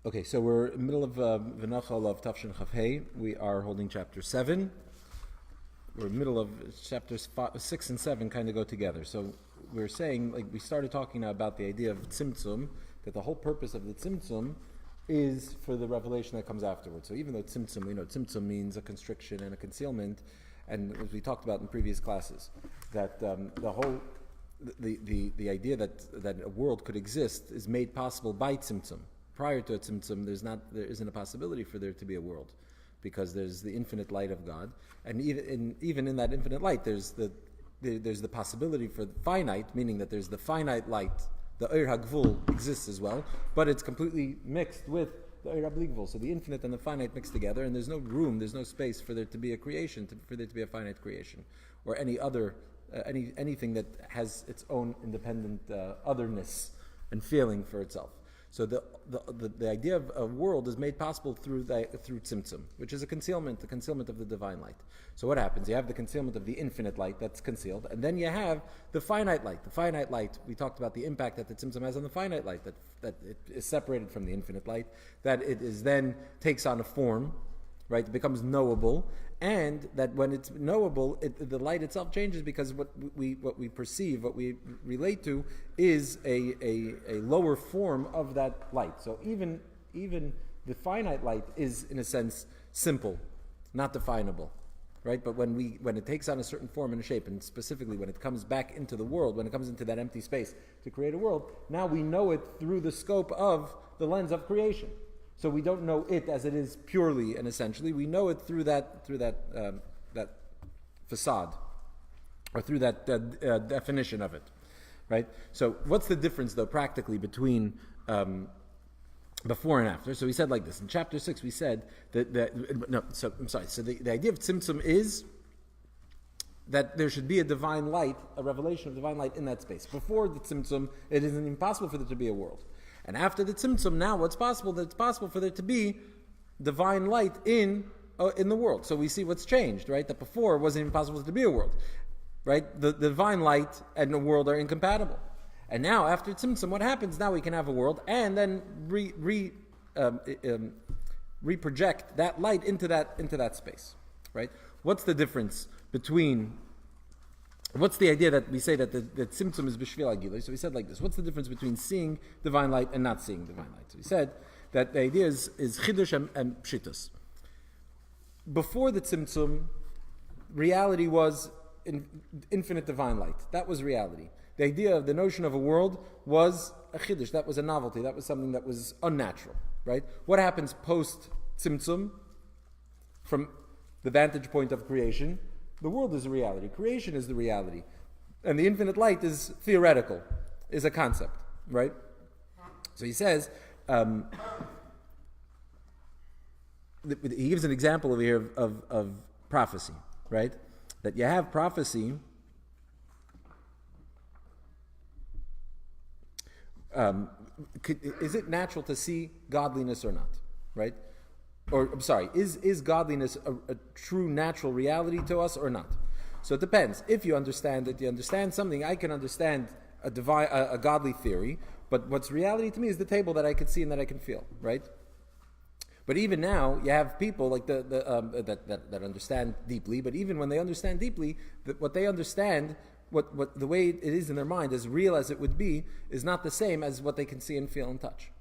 Okay, so we're in the middle of V'nachal of Tafshin Chafhei. We are holding chapter 7. We're in the middle of chapters 6 and 7 kind of go together. So we're saying, like we started talking now about the idea of tzimtzum, that the whole purpose of the tzimtzum is for the revelation that comes afterwards. So even though tzimtzum, we know tzimtzum means a constriction and a concealment, and as we talked about in previous classes, that the idea that a world could exist is made possible by tzimtzum. Prior to a tzimtzum, there isn't a possibility for there to be a world, because there's the infinite light of God, and even in that infinite light, there's the possibility for the finite, meaning that there's the finite light. The Eir HaGvul exists as well, but it's completely mixed with the Eir HaBli. So the infinite and the finite mixed together, and there's no room, there's no space for there to be a creation, for there to be a finite creation, or any other anything that has its own independent otherness and feeling for itself. So the idea of a world is made possible through tzimtzum, which is the concealment of the divine light. So what happens? You have the concealment of the infinite light that's concealed, and then you have the finite light. The finite light, we talked about the impact that the tzimtzum has on the finite light, that it is separated from the infinite light, that it is then takes on a form, right? It becomes knowable, and that when it's knowable, the light itself changes, because what we perceive, what we relate to, is a lower form of that light. So even the finite light is, in a sense, simple, not definable, right? But when it takes on a certain form and a shape, and specifically when it comes back into the world, when it comes into that empty space to create a world, now we know it through the scope of the lens of creation. So we don't know it as it is purely and essentially. We know it through that facade, or through that definition of it, right? So what's the difference, though, practically between before and after? So we said like this in chapter 6. We said So the idea of tzimtzum is that there should be a divine light, a revelation of divine light in that space. Before the tzimtzum, it isn't impossible for there to be a world. And after the tzimtzum, now what's possible? That it's possible for there to be divine light in the world. So we see what's changed, right? That before it wasn't even possible to be a world, right? The divine light and the world are incompatible. And now after tzimtzum, what happens? Now we can have a world, and then reproject that light into that space, right? What's the difference between? What's the idea that we say that the tzimtzum is b'shvil agilui? So we said like this: what's the difference between seeing divine light and not seeing divine light? So we said that the idea is chidush and pshitus. Before the tzimtzum, reality was infinite divine light. That was reality. The idea of the notion of a world was a chidush. That was a novelty. That was something that was unnatural. Right? What happens post tzimtzum? From the vantage point of creation, the world is a reality. Creation is the reality. And the infinite light is theoretical, is a concept, right? So he says, he gives an example over here of prophecy, right? That you have prophecy, is it natural to see godliness or not, right? Or, I'm sorry, is godliness a true natural reality to us or not? So it depends. If you understand it, you understand something. I can understand a godly theory, but what's reality to me is the table that I can see and that I can feel, right? But even now, you have people like that understand deeply, but even when they understand deeply, what they understand, what the way it is in their mind, as real as it would be, is not the same as what they can see and feel and touch.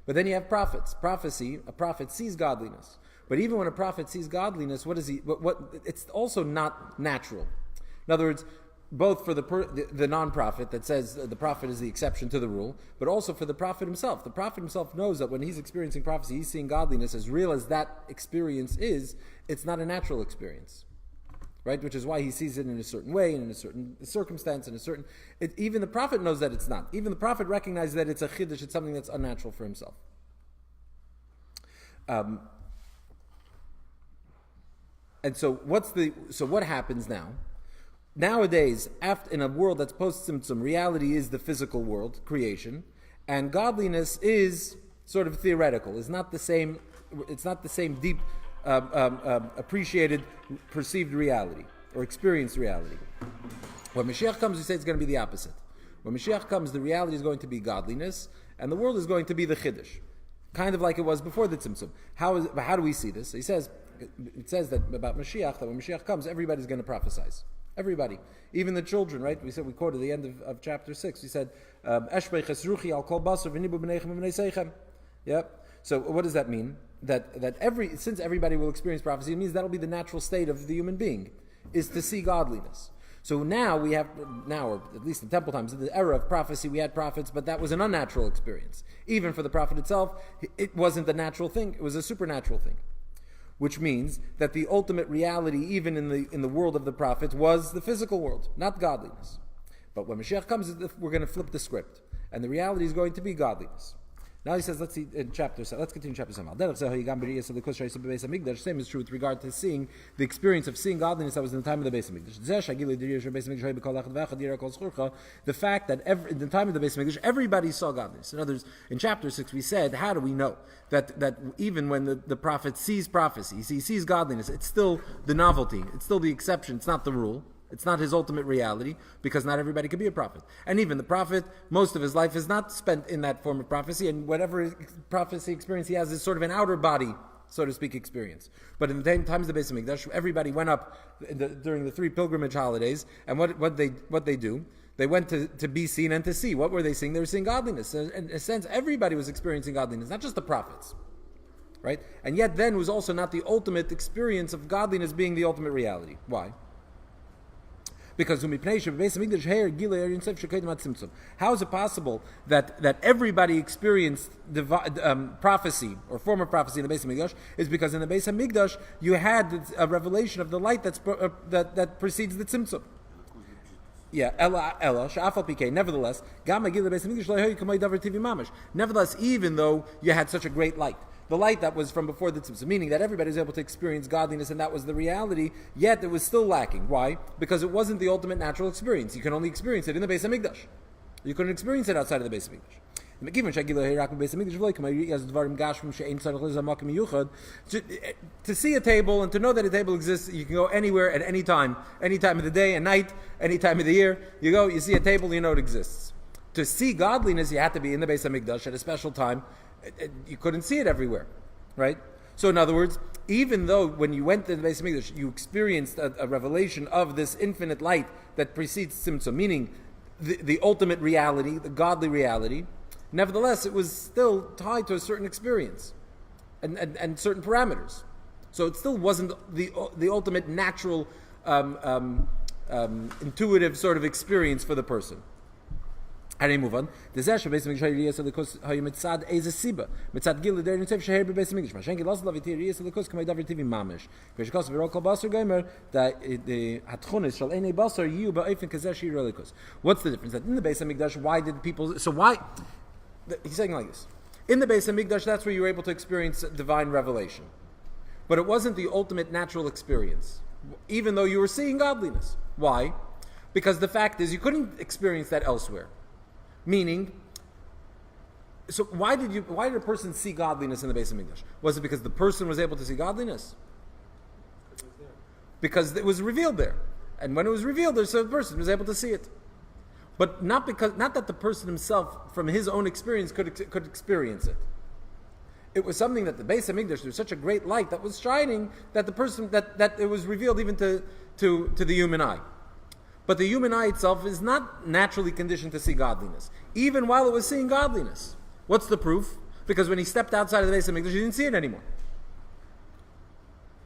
But then you have prophets. Prophecy, a prophet sees godliness. But even when a prophet sees godliness, what is he? It's also not natural. In other words, both for the non-prophet that says the prophet is the exception to the rule, but also for the prophet himself. The prophet himself knows that when he's experiencing prophecy, he's seeing godliness. As real as that experience is, it's not a natural experience. Right, which is why he sees it in a certain way, in a certain circumstance, even the prophet knows that it's not. Even the prophet recognizes that it's a chiddush, it's something that's unnatural for himself. And so what happens now? Nowadays, in a world that's post-tzimtzum, reality is the physical world, creation, and godliness is sort of theoretical. It's not the same deep, appreciated, perceived reality or experienced reality. When Mashiach comes, we say it's going to be the opposite. When Mashiach comes, the reality is going to be godliness, and the world is going to be the chiddush. kind of like it was before the Tzimtzum. How do we see this? It says that about Mashiach, that when Mashiach comes, everybody's going to prophesize. Everybody. Even the children, right? We quoted the end of chapter 6. We said, Eshbei chesruchi al kol basar v'nibu b'neichem v'b'nei seichem. Yep. So what does that mean? That since everybody will experience prophecy, it means that'll be the natural state of the human being, is to see godliness. So now we have, or at least in temple times, in the era of prophecy, we had prophets, but that was an unnatural experience. Even for the prophet itself, it wasn't the natural thing, it was a supernatural thing. Which means that the ultimate reality, even in the world of the prophets, was the physical world, not godliness. But when Mashiach comes, we're going to flip the script, and the reality is going to be godliness. Now he says, let's continue chapter 7. Same is true with regard to seeing the experience of seeing godliness that was in the time of the Beis Hamikdash. The fact that in the time of the Beis Hamikdash, everybody saw godliness. In other words, in chapter 6 we said, how do we know that even when the prophet sees prophecy, he sees godliness, it's still the novelty, it's still the exception, it's not the rule. It's not his ultimate reality, because not everybody can be a prophet. And even the prophet, most of his life is not spent in that form of prophecy, and whatever prophecy experience he has is sort of an outer body, so to speak, experience. But in the times of the Beis Hamikdash, everybody went up during the 3 pilgrimage holidays, and what they do, they went to be seen and to see. What were they seeing? They were seeing godliness. So in a sense, everybody was experiencing godliness, not just the prophets. Right? And yet then was also not the ultimate experience of godliness being the ultimate reality. Why? Because how is it possible that everybody experienced prophecy or form of prophecy in the Beis Hamikdash? Is because in the Beis Hamikdash you had a revelation of the light that precedes the Tzimtzum. Yeah, nevertheless, even though you had such a great light, the light that was from before the Tzimtzum, meaning that everybody was able to experience godliness and that was the reality, yet it was still lacking. Why? Because it wasn't the ultimate natural experience. You can only experience it in the Beis Hamikdash. You couldn't experience it outside of the Beis Hamikdash. To see a table and to know that a table exists, you can go anywhere at any time of the day and night, any time of the year. You go, you see a table, you know it exists. To see godliness, you had to be in the Beis Hamikdash at a special time. You couldn't see it everywhere, right? So in other words, even though when you went to the Beis Hamikdash, you experienced a revelation of this infinite light that precedes Tzimtzum, meaning the ultimate reality, the godly reality, nevertheless, it was still tied to a certain experience and certain parameters. So it still wasn't the ultimate natural, intuitive sort of experience for the person. How do you move on? The Zesh Beis Hamikdash because how you mitzad is a siba. Mitzad gil der nitzev sheher Beis Hamikdash. Mashen gil lasla vitir yes because kamay davar tivi mamish. Because kos verol kol basar gamer that the hatchonis shall any basar you ba even kazesh yirolikus. What's the difference? That in the Beis Hamikdash, why did people? So why? He's saying like this. In the Beis Hamikdash, that's where you were able to experience divine revelation, but it wasn't the ultimate natural experience, even though you were seeing godliness. Why? Because the fact is, you couldn't experience that elsewhere. Meaning, so why did a person see godliness in the Beis Hamikdash? Was it because the person was able to see godliness? Because it was revealed there. And when it was revealed there, so the person was able to see it. But not that the person himself, from his own experience, could experience it. It was something that the Beis Hamikdash, there was such a great light that was shining that the person, that it was revealed even to the human eye. But the human eye itself is not naturally conditioned to see godliness, even while it was seeing godliness. What's the proof? Because when he stepped outside of the Beis Hamikdash, he didn't see it anymore.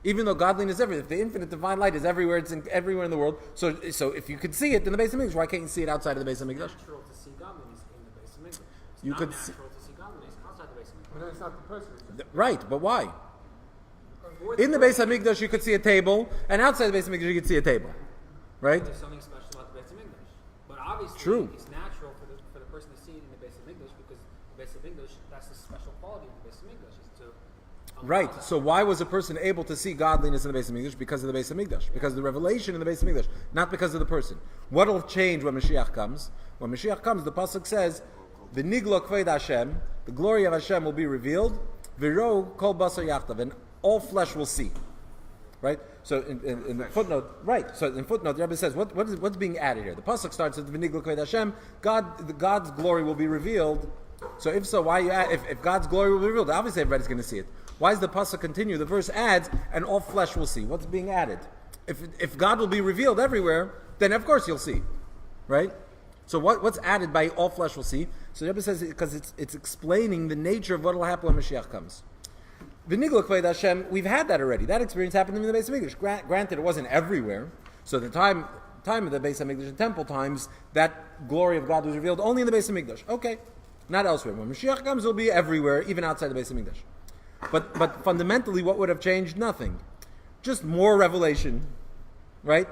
Even though godliness is everywhere, if the infinite divine light is everywhere, it's everywhere in the world. So if you could see it in the Beis Hamikdash, why can't you see it outside of the Beis Hamikdash? It's natural to see godliness in the Beis Hamikdash. It's you not could natural to see godliness outside the Beis Hamikdash. But then it's not the person. Right, but why? In the Beis Hamikdash, you could see a table, and outside the Beis Hamikdash, you could see a table. Right? There's something special about the Beis Hamikdash. But obviously, True. It's natural for the person to see it in the Beis Hamikdash because the Beis Hamikdash, that's the special quality of the Beis Hamikdash, is to... Right. So why was a person able to see godliness in the Beis Hamikdash? Because of the Beis Hamikdash. Because of the revelation in the Beis Hamikdash. Not because of the person. What will change when Mashiach comes? When Mashiach comes, the Pasuk says, the Nigla Kved Hashem, the glory of Hashem will be revealed, Viro Kol Basar Yachtav, and all flesh will see. Right? So in the footnote, right? So in footnote, the Rebbe says, what's being added here? The pasuk starts with "V'nigla kved Hashem." God's glory will be revealed So if so, why you add, if God's glory will be revealed, obviously everybody's going to see it. Why does the pasuk continue? The verse adds, and all flesh will see. What's being added? If God will be revealed everywhere, then of course you'll see, right? So what's added by all flesh will see? So the Rebbe says because it's explaining the nature of what will happen when Mashiach comes. V'nigla k'vayid Hashem, we've had that already. That experience happened in the Beis Hamikdash. Granted, it wasn't everywhere. So the time of the Beis Hamikdash, in temple times, that glory of God was revealed only in the Beis Hamikdash. Okay, not elsewhere. When Mashiach comes, it will be everywhere, even outside the Beis Hamikdash. But fundamentally, what would have changed? Nothing. Just more revelation, right?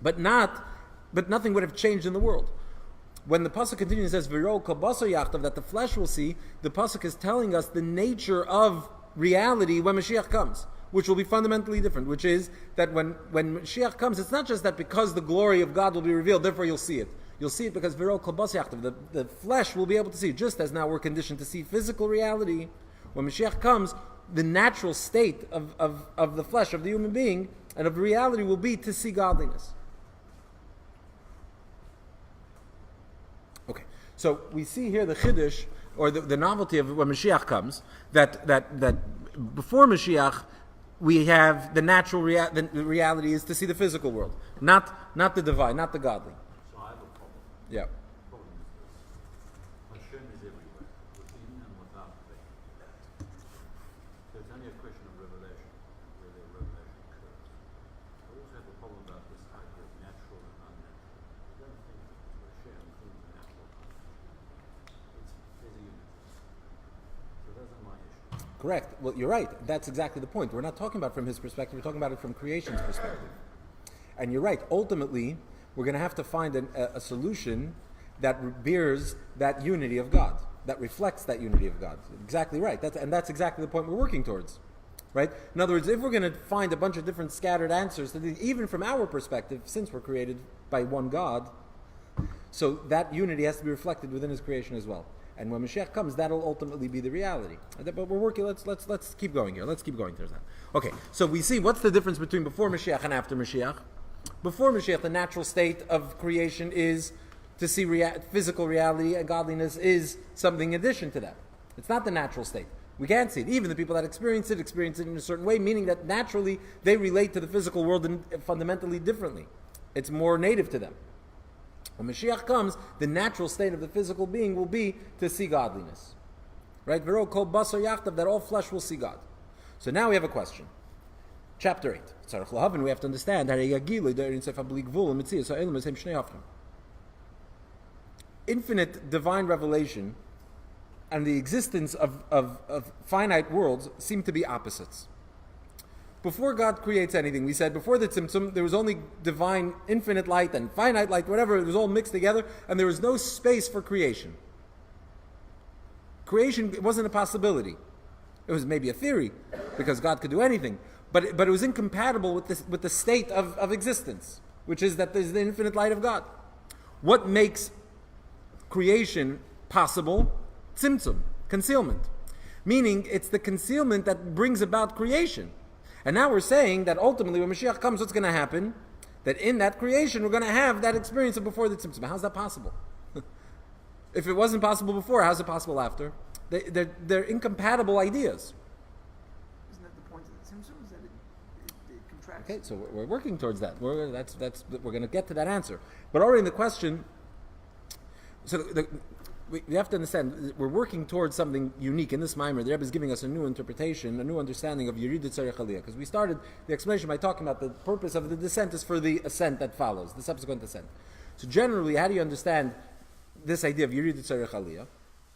But nothing would have changed in the world. When the pasuk continues and says "V'ro kol basar yachtav," that the flesh will see, the pasuk is telling us the nature of reality when Mashiach comes, which will be fundamentally different. Which is that when Mashiach comes, it's not just that because the glory of God will be revealed, therefore you'll see it. You'll see it because "V'ro kol basar yachtav," the flesh will be able to see, just as now we're conditioned to see physical reality. When Mashiach comes, the natural state of the flesh, of the human being, and of reality will be to see godliness. Okay, so we see here the chiddush, or the novelty of when Mashiach comes, that before Mashiach, we have the natural the reality is to see the physical world, not the divine, not the godly. So I have a problem. Yeah. The problem is this. Hashem is everywhere, within and without faith. So it's only a question of revelation, where the revelation occurs. I also have a problem about this idea of natural and unnatural. I don't think that Hashem things are natural. There's a unity. So those are my issues. Correct. Well, you're right. That's exactly the point. We're not talking about from his perspective. We're talking about it from creation's perspective. And you're right. Ultimately, we're going to have to find a solution that bears that unity of God, that reflects that unity of God. Exactly right. That's exactly the point we're working towards. Right? In other words, if we're going to find a bunch of different scattered answers, to even from our perspective, since we're created by one God, so that unity has to be reflected within his creation as well. And when Mashiach comes, that'll ultimately be the reality. But we're working. Let's keep going here. Let's keep going towards that. Okay. So we see what's the difference between before Mashiach and after Mashiach. Before Mashiach, the natural state of creation is to see physical reality, and godliness is something in addition to that. It's not the natural state. We can't see it. Even the people that experience it in a certain way, meaning that naturally they relate to the physical world fundamentally differently. It's more native to them. When Mashiach comes, the natural state of the physical being will be to see godliness. Right? V'ro kol basar yachtav, that all flesh will see God. So now we have a question. Chapter 8. Tzarech lahavin, we have to understand infinite divine revelation and the existence of finite worlds seem to be opposites. Before God creates anything, we said before the Tzimtzum, there was only divine, infinite light and finite light, whatever, it was all mixed together, and there was no space for creation. Creation wasn't a possibility. It was maybe a theory, because God could do anything. But it was incompatible with the state of existence, which is that there's the infinite light of God. What makes creation possible? Tzimtzum, concealment. Meaning, it's the concealment that brings about creation. And now we're saying that ultimately when Mashiach comes, what's going to happen? That in that creation, we're going to have that experience of before the Tzimtzum. How's that possible? If it wasn't possible before, how's it possible after? They're incompatible ideas. Isn't that the point of the Tzimtzum? Is that it contracts? Okay, so we're working towards that. We're going to get to that answer. But already in the question, so we have to understand, we're working towards something unique in this Maimer. The Rebbe is giving us a new interpretation, a new understanding of Yeridat Tzarech Aliyah. Because we started the explanation by talking about the purpose of the descent is for the ascent that follows, the subsequent ascent. So generally, how do you understand this idea of Yeridat Tzarech Aliyah?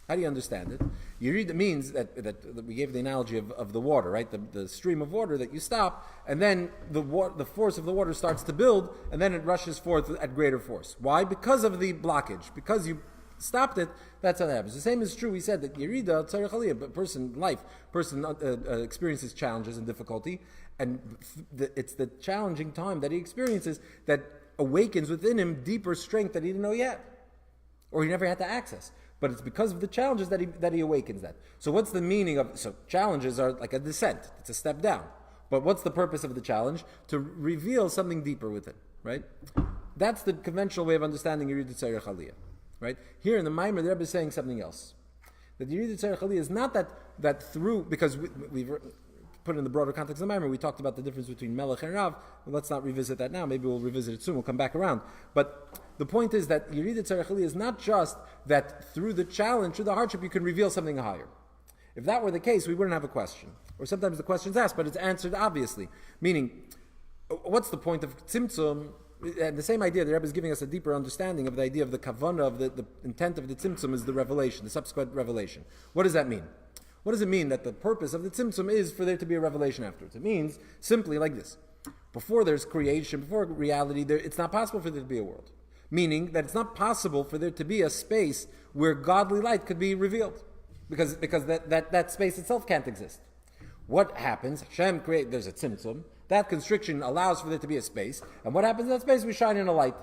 How do you understand it? Yerida means that we gave the analogy of the water, right? The stream of water that you stop, and then the force of the water starts to build, and then it rushes forth at greater force. Why? Because of the blockage. Because you stopped it, that's how that happens. The same is true, we said that Yerida, Tzarech Aliyah, but person experiences challenges and difficulty, and it's the challenging time that he experiences that awakens within him deeper strength that he didn't know yet, or he never had to access. But it's because of the challenges that he awakens that. So what's the meaning of... So challenges are like a descent. It's a step down. But what's the purpose of the challenge? To reveal something deeper within, right? That's the conventional way of understanding Yeridat Tzarech Aliyah, right? Here in the Maimer, the Rebbe is saying something else. That Yeridat Tzarech Aliyah is not that through, because we've put in the broader context of the Maimon, we talked about the difference between Melech and Rav. Well, let's not revisit that now. Maybe we'll revisit it soon. We'll come back around. But the point is that Yeridat Tzarech Aliyah is not just that through the challenge, through the hardship, you can reveal something higher. If that were the case, we wouldn't have a question. Or sometimes the question's asked, but it's answered obviously. Meaning, what's the point of Tzimtzum? And the same idea, the Rebbe is giving us a deeper understanding of the idea of the kavanah, of the intent of the tzimtzum is the revelation, the subsequent revelation. What does that mean? What does it mean that the purpose of the tzimtzum is for there to be a revelation afterwards? It means simply like this. Before there's creation, before reality, it's not possible for there to be a world. Meaning that it's not possible for there to be a space where godly light could be revealed. Because that space itself can't exist. What happens? Hashem there's a tzimtzum. That constriction allows for there to be a space. And what happens in that space? We shine in a light.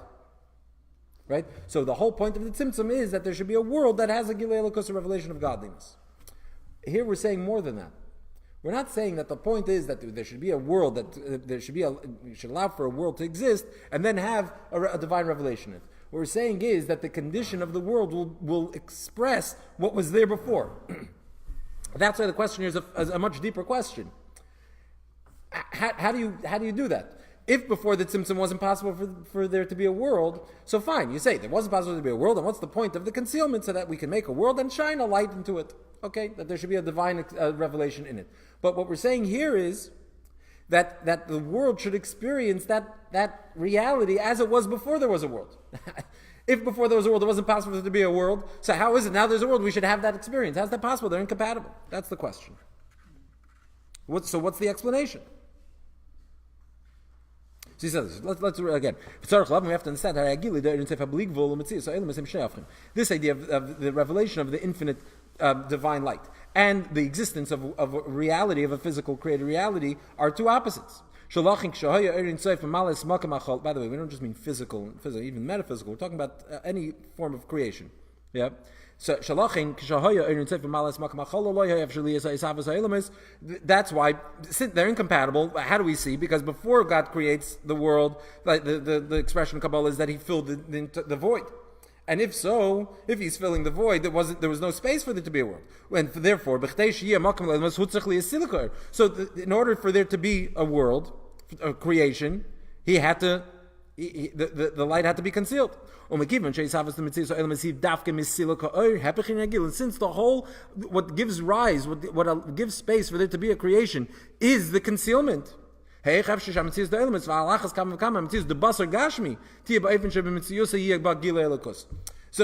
Right? So the whole point of the tzimtzum is that there should be a world that has a Gilei Elokus, a revelation of godliness. Here we're saying more than that. We're not saying that the point is that there should be a world, that there should be you should allow for a world to exist and then have a divine revelation in it. What we're saying is that the condition of the world will express what was there before. That's why the question here is a much deeper question. How do you do that? If before the tzimtzum wasn't possible for there to be a world, so fine, you say there wasn't possible to be a world, and what's the point of the concealment so that we can make a world and shine a light into it? Okay, that there should be a divine revelation in it. But what we're saying here is that the world should experience that reality as it was before there was a world. If before there was a world, it wasn't possible for there to be a world, so how is it now there's a world, we should have that experience? How's that possible? They're incompatible. That's the question. So what's the explanation? So he says, let's again. We have to understand this idea of the revelation of the infinite divine light and the existence of a reality, of a physical created reality, are two opposites. By the way, we don't just mean physical, even metaphysical. We're talking about any form of creation. Yeah. So that's why they're incompatible. How do we see? Because before God creates the world, the expression of Kabbalah is that He filled the void. And if He's filling the void, there was no space for there to be a world. And therefore, so in order for there to be a world, a creation, He had to. The light had to be concealed. And since the whole, what gives rise, what gives space for there to be a creation, is the concealment. So if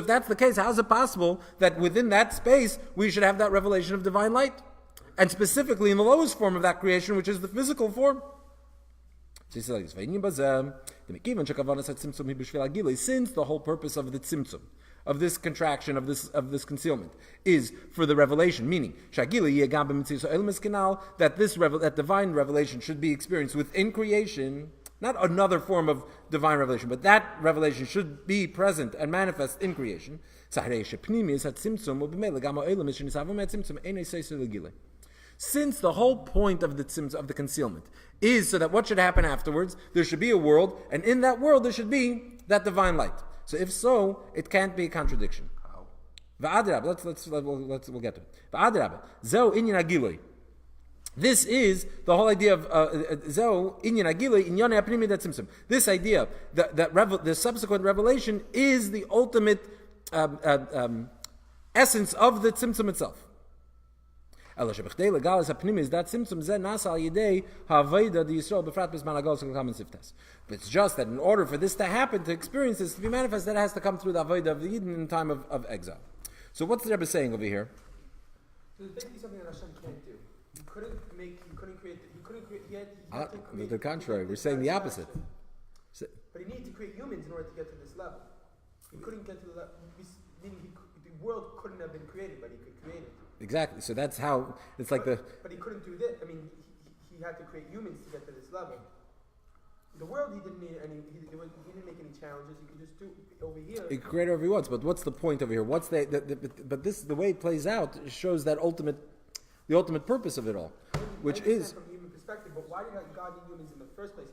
that's the case, how is it possible that within that space we should have that revelation of divine light? And specifically in the lowest form of that creation, which is the physical form. Since the whole purpose of the tzimtzum, of this contraction, of this concealment, is for the revelation, meaning that divine revelation should be experienced within creation, not another form of divine revelation, but that revelation should be present and manifest in creation. Since the whole point of the concealment is so that what should happen afterwards, there should be a world, and in that world there should be that divine light. So if so, it can't be a contradiction. We'll get to it. This is the whole idea of this idea that the subsequent revelation is the ultimate essence of the tzimtzum itself. But it's just that in order for this to happen, to experience this, to be manifest, that has to come through the avodah of the Yidden in time of exile. So what's the Rebbe saying over here? So there's basically something that Hashem can't do. He couldn't create, he had to create. The contrary, we're saying the opposite. But he needed to create humans in order to get to this level. He couldn't get to the level, meaning the world couldn't have been created, but he could create it. Exactly. So that's how it's like But he couldn't do this. I mean, he had to create humans to get to this level. The world, he didn't need any. He didn't make any challenges. He could just do over here. He could create whatever he wants. But what's the point over here? What's but this, the way it plays out, shows that the ultimate purpose of it all, which is from human perspective. But why did God need humans in the first place?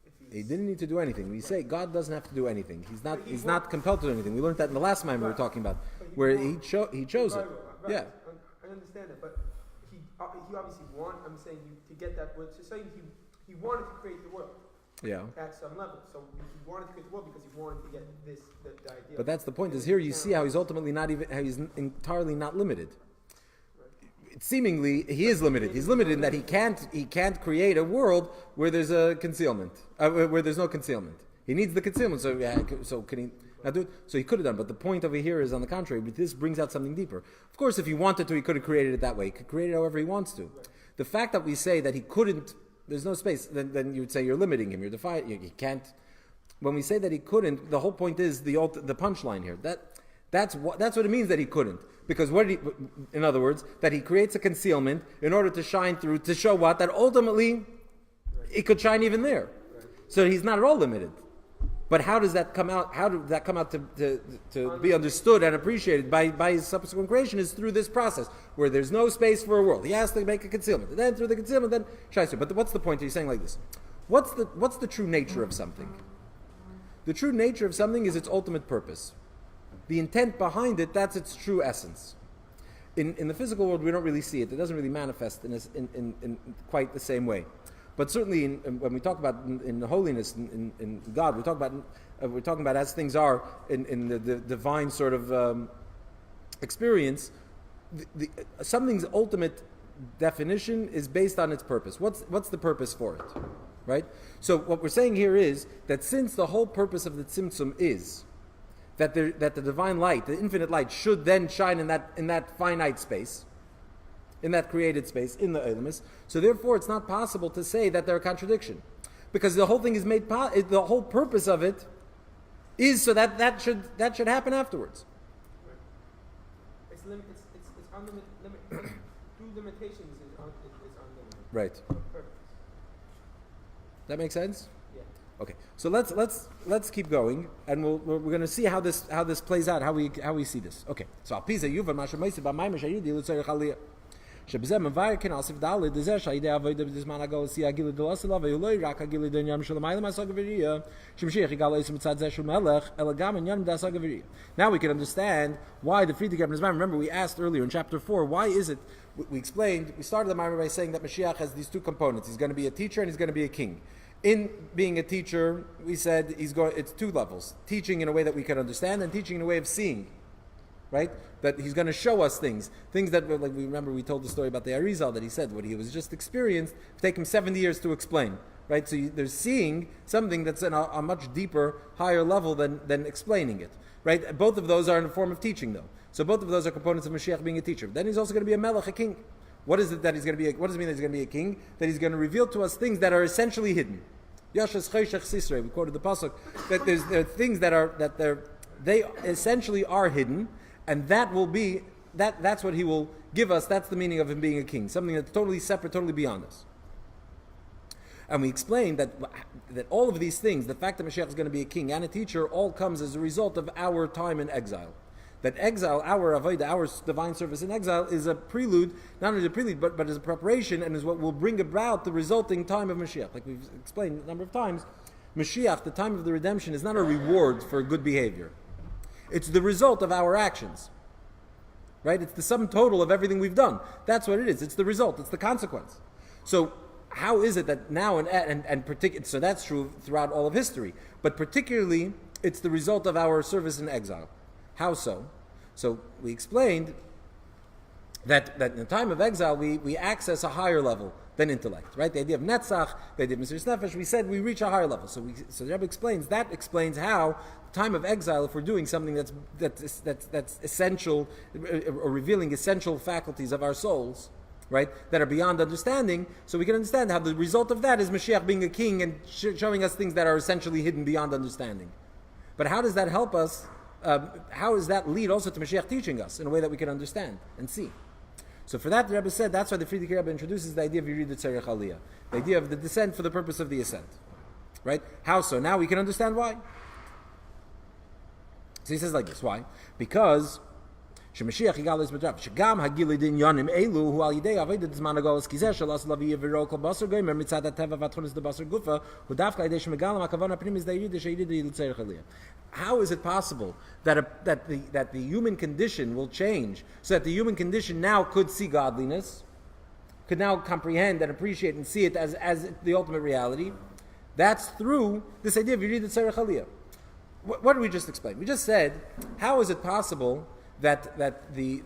If he didn't need to do anything. We say God doesn't have to do anything. He's not compelled to do anything. We learned that in the last time we were talking about, where he chose it. right. Yeah. I understand that, but he obviously I'm saying to get that word. So saying he wanted to create the world. Yeah. At some level, so he wanted to create the world because he wanted to get the idea. But that's the point. Is here you see how he's ultimately how he's entirely not limited. Seemingly, he is limited. He's limited in that he can't create a world where there's a concealment, where there's no concealment. He needs the concealment. So can he not do it? So he could have done. But the point over here is, on the contrary, but this brings out something deeper. Of course, if he wanted to, he could have created it that way. He could create it however he wants to. The fact that we say that he couldn't, there's no space, then you would say you're limiting him. You're defying. He can't. When we say that he couldn't, the whole point is the punchline here. That's what it means that he couldn't. Because in other words, that he creates a concealment in order to shine through, to show what? That ultimately it could shine even there. So he's not at all limited. But how does that come out? How did that come out to be understood and appreciated by his subsequent creation is through this process where there's no space for a world. He has to make a concealment. And then through the concealment, then shines through. But what's the point? He's saying like this. What's the true nature of something? The true nature of something is its ultimate purpose. The intent behind it, that's its true essence. In the physical world, we don't really see it. It doesn't really manifest in quite the same way. But certainly, when we talk about in holiness, in God, we're talking about as things are in the divine sort of experience. Something's ultimate definition is based on its purpose. What's the purpose for it, right? So what we're saying here is that since the whole purpose of the tzimtzum is that the divine light, the infinite light, should then shine in that finite space, in that created space, in the Eilamis. So therefore, it's not possible to say that they're a contradiction, because the whole thing is made. The whole purpose of it is so that should happen afterwards. It's unlimited. Through limitations is unlimited. Right. Perfect. That makes sense? Yeah. Okay. So let's keep going, and we're going to see how this plays out, how we see this. Okay. So al pisa yuvan masha meisa ba maimer shayidi lutzay khalia. שבזה מבאר כן אוסיף ד' דזה שהידי עבודה בזמן הגול סי הגיל דלוס אלא ולא רק הגיל דניים של המיילה מהסוג גבריה שמשיח יגאל איסו מצד זה של מלך אלא גם עניין דסוג גבריה. Now we can understand why the Friedrich Rebbe's Maimon. Remember we asked earlier in chapter 4, why is it, we started the Maimon by saying that Mashiach has these two components. He's going to be a teacher and he's going to be a king. In being a teacher, we said it's two levels. Teaching in a way that we can understand and teaching in a way of seeing. Right? That he's going to show us things that, like we remember we told the story about the Arizal, that he said what he was just experienced, it take him 70 years to explain. Right? So there's seeing something that's in a much deeper, higher level than explaining it. Right? Both of those are in a form of teaching though. So both of those are components of Mashiach being a teacher. Then he's also going to be a melech, a king. What is it that he's going to be? What does it mean that he's going to be a king? That he's going to reveal to us things that are essentially hidden. Yashas Chayshach Sisrei, we quoted the pasuk that there are things they essentially are hidden. And that will be, that's what he will give us. That's the meaning of him being a king. Something that's totally separate, totally beyond us. And we explained that all of these things, the fact that Mashiach is going to be a king and a teacher, all comes as a result of our time in exile. That exile, our avodah, our divine service in exile, is a prelude, not only a prelude, but is a preparation and is what will bring about the resulting time of Mashiach. Like we've explained a number of times, Mashiach, the time of the redemption, is not a reward for good behavior. It's the result of our actions. Right? It's the sum total of everything we've done. That's what it is. It's the result. It's the consequence. So how is it that now and particularly, so that's true throughout all of history, but particularly it's the result of our service in exile. How so? So we explained that in the time of exile we access a higher level than intellect, right? The idea of Netzach, the idea of Mesiras Nefesh, we said we reach a higher level. So the Rebbe explains how the time of exile, if we're doing something that's essential, or revealing essential faculties of our souls, right, that are beyond understanding, so we can understand how the result of that is Mashiach being a king and showing us things that are essentially hidden beyond understanding. But how does that help us? How does that lead also to Mashiach teaching us in a way that we can understand and see? So for that, the Rebbe said, that's why the Friedrich Rebbe introduces the idea of Yerid Tzarech Aliyah, the idea of the descent for the purpose of the ascent. Right? How so? Now we can understand why. So he says like this. Why? Because שמשיח יגאל is bedrav. שגם הגילוי דעניונים אלו הוא על ידי עבודת זמן הגולס כי זה שלא עשה להביא יברו כל בשר גוימר מצד הטבע והתכונס דבשר גופה הוא דווקא על ידי שמגלם הכוון הפנימי זה הירידה שהירידה יוצר חליה. How is it possible that the human condition will change so that the human condition now could see godliness, could now comprehend and appreciate and see it as the ultimate reality? That's through this idea of Yerida Tzarech Aliyah. What did we just explain? We just said, how is it possible that the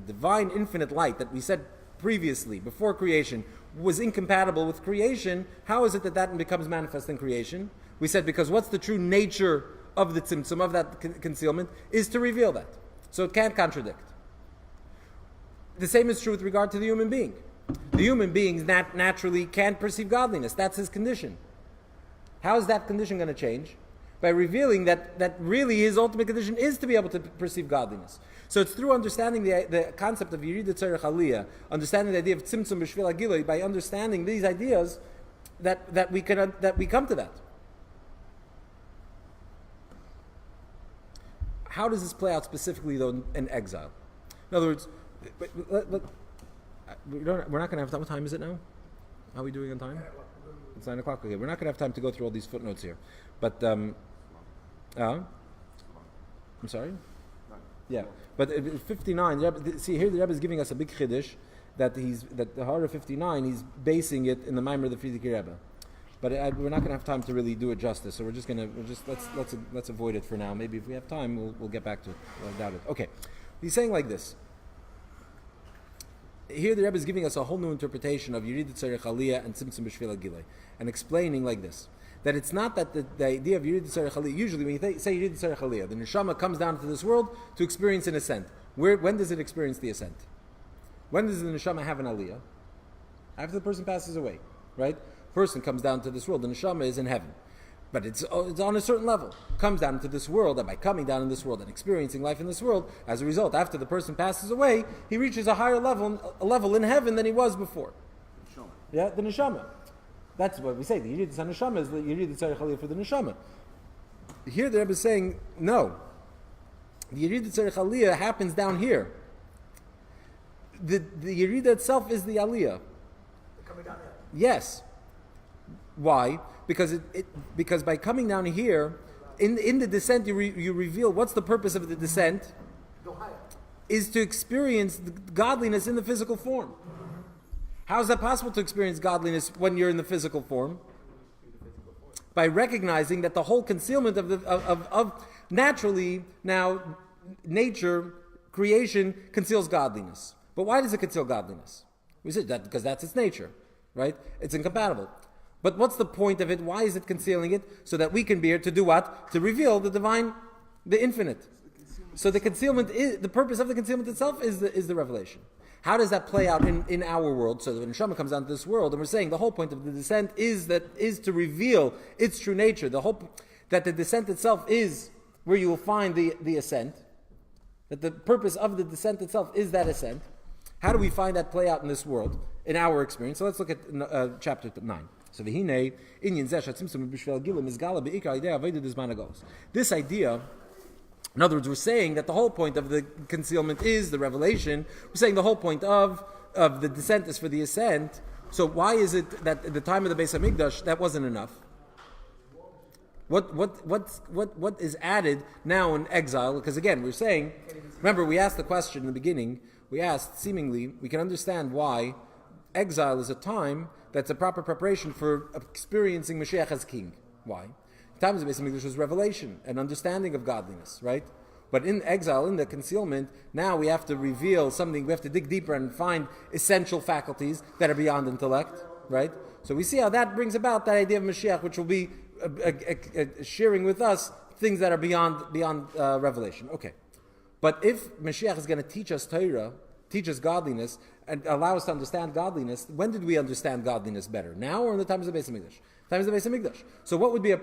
divine infinite light that we said previously, before creation, was incompatible with creation? How is it that becomes manifest in creation? We said because what's the true nature of the tzimtzum, of that concealment, is to reveal that. So it can't contradict. The same is true with regard to the human being. The human being naturally can't perceive godliness. That's his condition. How is that condition going to change? By revealing that really his ultimate condition is to be able to perceive godliness. So it's through understanding the concept of Yerida Tzarech Aliyah, understanding the idea of Tzimtzum B'Shvil HaGilui, by understanding these ideas that we come to that. How does this play out specifically though in exile? In other words, we're not going to have time. What time is it now? How are we doing on time? It's 9 o'clock. Okay, we're not going to have time to go through all these footnotes here. But, I'm sorry? Yeah. But 59, see here the Rebbe is giving us a big chiddush that the Hara 59, he's basing it in the Maimer of the Frierdiker Rebbe. But we're not going to have time to really do it justice, so let's avoid it for now. Maybe if we have time, we'll get back to it. I doubt it. Okay, he's saying like this. Here the Rebbe is giving us a whole new interpretation of Yerida Tzarech Aliyah and Tzimtzum B'Shvil HaGilui, and explaining like this, that it's not that the idea of Yerida Tzarech Aliyah, usually when you say Yerida Tzarech Aliyah, the neshama comes down to this world to experience an ascent. When does it experience the ascent? When does the neshama have an aliyah? After the person passes away, right? Person comes down to this world, the neshama is in heaven. But it's on a certain level. Comes down into this world, and by coming down in this world and experiencing life in this world, as a result, after the person passes away, he reaches a higher level in heaven than he was before. Neshama. Yeah, the neshama. That's what we say. The Yerida Neshama is the Yerida Tzarech Aliyah for the neshama. Here the Rebbe is saying, no. The Yerida Tzarech Aliyah happens down here. The Yerida itself is the Aliyah. Coming down there. Yes. Why? Because by coming down here, in the descent you reveal what's the purpose of the descent? Go higher. Is to experience the godliness in the physical form. How is that possible to experience godliness when you're in the physical form? By recognizing that the whole concealment of naturally now nature, creation conceals godliness. But why does it conceal godliness? We said that because that's its nature, right? It's incompatible. But what's the point of it? Why is it concealing it? So that we can be here to do what? To reveal the divine, the infinite. So the concealment is, the purpose of the concealment itself is the revelation. How does that play out in our world? So when Neshama comes down to this world, and we're saying the whole point of the descent is to reveal its true nature. That the descent itself is where you will find the ascent. That the purpose of the descent itself is that ascent. How do we find that play out in this world, in our experience? So let's look at chapter 9. So v'hinei inyan zeh shatzimtzum b'shvil gilim is gala be'ikar idea avodah d'zman hagos. This idea, in other words, we're saying that the whole point of the concealment is the revelation. We're saying the whole point of the descent is for the ascent. So why is it that at the time of the Beis Hamikdash that wasn't enough? What is added now in exile? Because again, we're saying, remember we asked the question in the beginning. We asked, seemingly, we can understand why exile is a time that's a proper preparation for experiencing Mashiach as king. Why? The time of the Beis Hamikdash was revelation and understanding of godliness, right? But in exile, in the concealment, now we have to reveal something, we have to dig deeper and find essential faculties that are beyond intellect, right? So we see how that brings about that idea of Mashiach, which will be sharing with us things that are beyond revelation. Okay. But if Mashiach is going to teach us Torah, teach us godliness, and allow us to understand godliness, when did we understand godliness better? Now or in the times of the Beis Hamikdash? Times of the Beis Hamikdash. So what would be a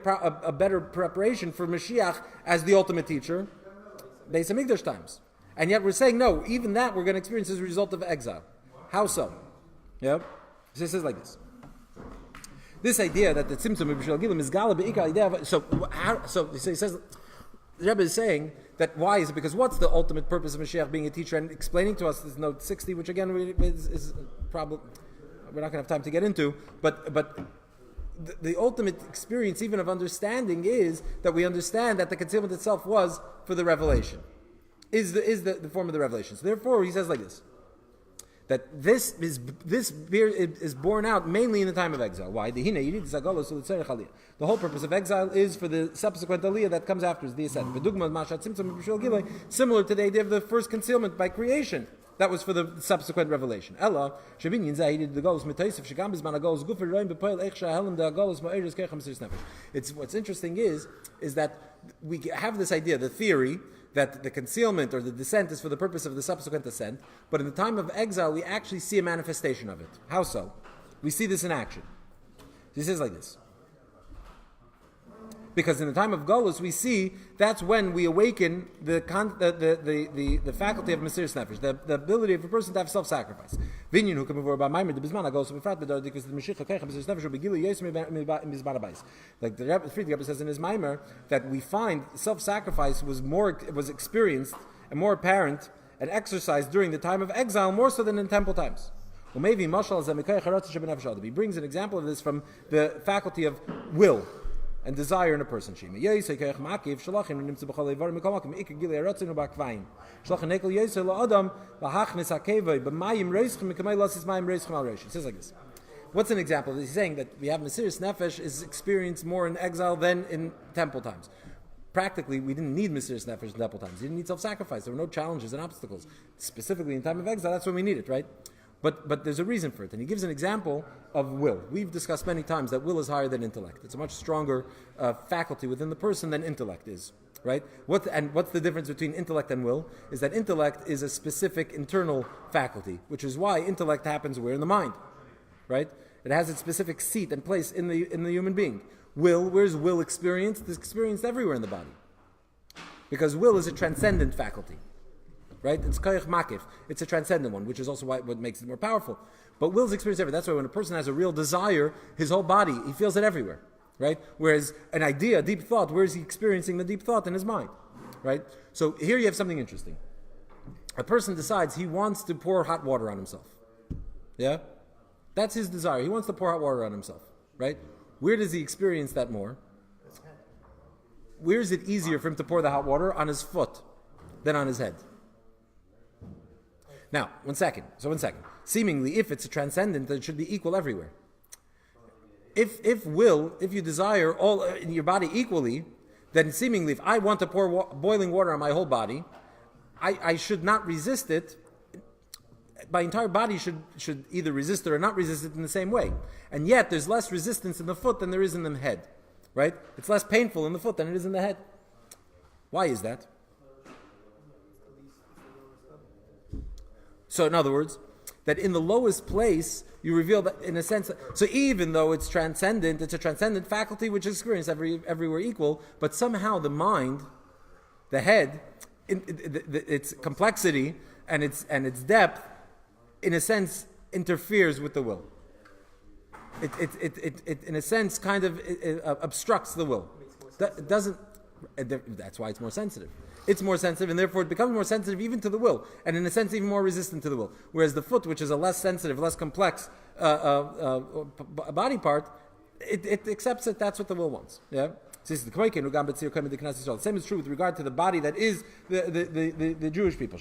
better preparation for Mashiach as the ultimate teacher? Beis Hamikdash times. And yet we're saying, no, even that we're going to experience as a result of exile. How so? Yeah? So it says like this. This idea that the Tzimtzum B'Shvil Gilim is Gala Be'ikar idea. So he says, the Rebbe is saying that why is it? Because what's the ultimate purpose of Mashiach being a teacher and explaining to us this note 60, which again is probably we're not going to have time to get into, but the ultimate experience even of understanding is that we understand that the concealment itself was for the revelation, is the form of the revelation. So therefore, he says like this, that this is borne out mainly in the time of exile. Why? The whole purpose of exile is for the subsequent aliyah that comes after, is the ascent. Similar to the idea of the first concealment by creation. That was for the subsequent revelation. It's what's interesting is that we have this idea, the theory, that the concealment or the descent is for the purpose of the subsequent ascent, but in the time of exile we actually see a manifestation of it. How so? We see this in action. He says like this. Because in the time of Golus, we see that's when we awaken the faculty of Mesiras Nefesh, the ability of a person to have self-sacrifice. Like the Friedrich Rebbe says in his Maimer, that we find self-sacrifice was experienced and more apparent and exercised during the time of exile more so than in temple times. He brings an example of this from the faculty of will and desire in a person. He says like this. What's an example? He's saying that we have Mesiras Nefesh is experienced more in exile than in temple times. Practically, we didn't need Mesiras Nefesh in temple times. We didn't need self-sacrifice. There were no challenges and obstacles. Specifically in time of exile, that's when we need it, right? But there's a reason for it, and he gives an example of will. We've discussed many times that will is higher than intellect. It's a much stronger faculty within the person than intellect is, right? What's the difference between intellect and will? Is that intellect is a specific internal faculty, which is why intellect happens where in the mind, right? It has its specific seat and place in the human being. Will, where's will experienced? It's experienced everywhere in the body, because will is a transcendent faculty. Right? It's koyach makif. It's a transcendent one, which is also what makes it more powerful. But will's experience everywhere. That's why when a person has a real desire, his whole body, he feels it everywhere. Right? Whereas an idea, a deep thought, where is he experiencing the deep thought in his mind? Right? So here you have something interesting. A person decides he wants to pour hot water on himself. Yeah? That's his desire. He wants to pour hot water on himself. Right? Where does he experience that more? Where is it easier for him to pour the hot water? On his foot than on his head. Now, one second. Seemingly, if it's a transcendent, then it should be equal everywhere. If you desire all in your body equally, then seemingly, if I want to pour boiling water on my whole body, I should not resist it. My entire body should either resist it or not resist it in the same way. And yet, there's less resistance in the foot than there is in the head. Right? It's less painful in the foot than it is in the head. Why is that? So in other words, that in the lowest place, you reveal that in a sense, so even though it's transcendent, it's a transcendent faculty which is experienced everywhere equal, but somehow the mind, the head, its complexity and its depth, in a sense, interferes with the will. It in a sense, kind of obstructs the will. It doesn't. That's why it's more sensitive. It's more sensitive, and therefore it becomes more sensitive even to the will, and in a sense even more resistant to the will. Whereas the foot, which is a less sensitive, less complex body part, it accepts that that's what the will wants. Yeah. The same is true with regard to the body that is the Jewish people.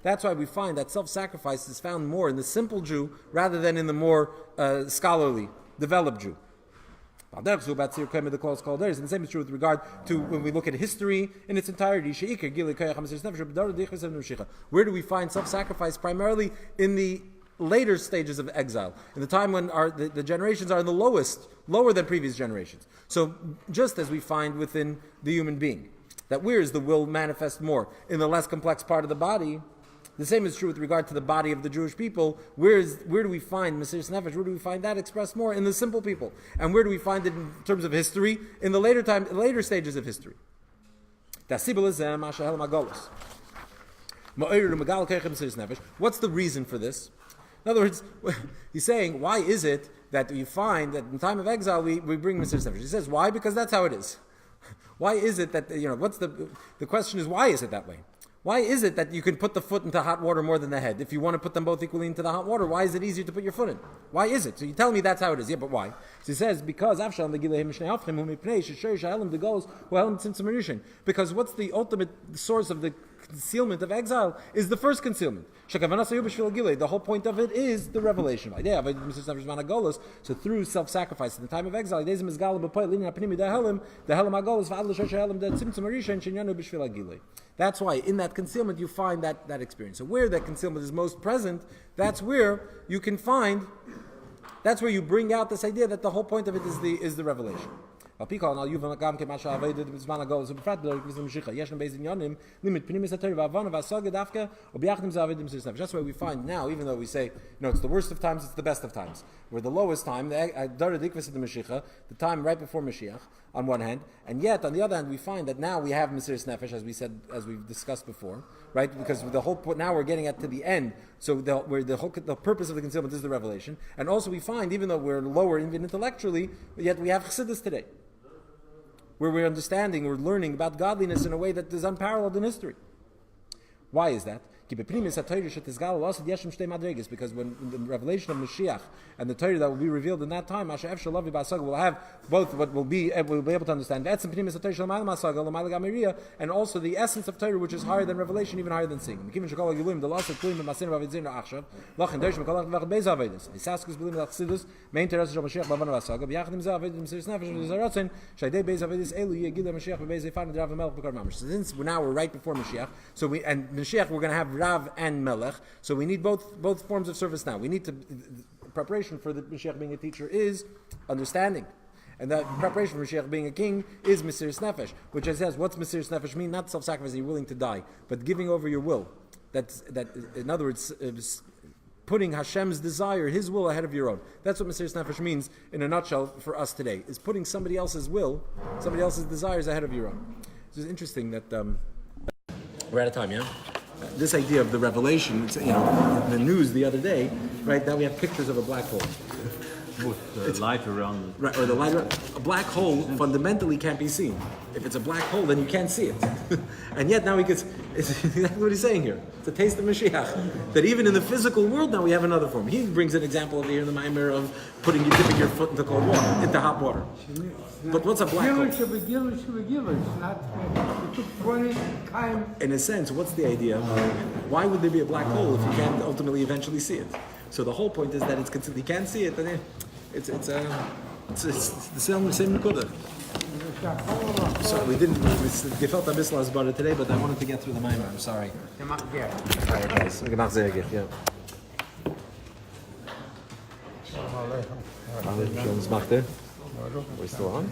That's why we find that self-sacrifice is found more in the simple Jew rather than in the more scholarly, developed Jew. And the same is true with regard to when we look at history in its entirety. Where do we find self-sacrifice? Primarily in the later stages of exile, in the time when the generations are in the lower than previous generations. So just as we find within the human being, that where is the will manifest more? In the less complex part of the body. The same is true with regard to the body of the Jewish people. Where do we find Mesiras Nefesh? Where do we find that expressed more? In the simple people. And where do we find it in terms of history? In the later stages of history. What's the reason for this? In other words, he's saying, why is it that you find that in time of exile we bring Mesiris Nefesh? He says, why? Because that's how it is. Why is it that, what's the question is, why is it that way? Why is it that you can put the foot into hot water more than the head? If you want to put them both equally into the hot water, why is it easier to put your foot in? Why is it? So you tell me that's how it is. Yeah, but why? So he says, because what's the ultimate source of the concealment of exile is the first concealment. The whole point of it is the revelation. So through self-sacrifice in the time of exile, that's why in that concealment you find that experience. So where that concealment is most present, that's where you can find, that's where you bring out this idea that the whole point of it is the revelation. That's why we find now, even though we say, it's the worst of times, it's the best of times. We're the lowest time, the time right before Mashiach, on one hand, and yet on the other hand, we find that now we have Mesiris Nefesh, as we've discussed before, right? Because the whole point, now we're getting to the end, so the purpose of the concealment is the revelation, and also we find, even though we're lower even intellectually, yet we have Chassidus today, where we're learning about godliness in a way that is unparalleled in history. Why is that? Because when the revelation of Mashiach and the Torah that will be revealed in that time, will have both what we'll be able to understand, and also the essence of Torah, which is higher than revelation, even higher than seeing. Since now we're right before Mashiach, and Mashiach we're going to have Rav and Melech, so we need both forms of service now. We need to, preparation for the Mashiach being a teacher is understanding. And the preparation for Mashiach being a king is Mesiris Nefesh, which says, what's Mesiris Nefesh mean? Not self-sacrifice, you're willing to die, but giving over your will. That in other words, putting Hashem's desire, His will ahead of your own. That's what Mesiris Nefesh means in a nutshell for us today, is putting somebody else's will, somebody else's desires ahead of your own. It's interesting that we're out of time, yeah? This idea of the revelation, in the news the other day, right? Now we have pictures of a black hole. With the light around it. Right, or the light around. A black hole fundamentally can't be seen. If it's a black hole, then you can't see it. And yet now it's exactly what he's saying here. It's a taste of Mashiach. That even in the physical world now we have another form. He brings an example over here in the Maimer of dipping your foot into cold water, into hot water. But what's a black hole? In a sense, what's the idea? Why would there be a black hole if you can't ultimately eventually see it? So the whole point is that it's considered, you can't see it, but it's the same Nekuda. Sorry, we didn't gefällt ein bisschen as about it today, but I wanted to get through the Maimer. I'm sorry. Sorry guys. Gemacht sehr gut, yeah. Was macht er? Wo ist du an?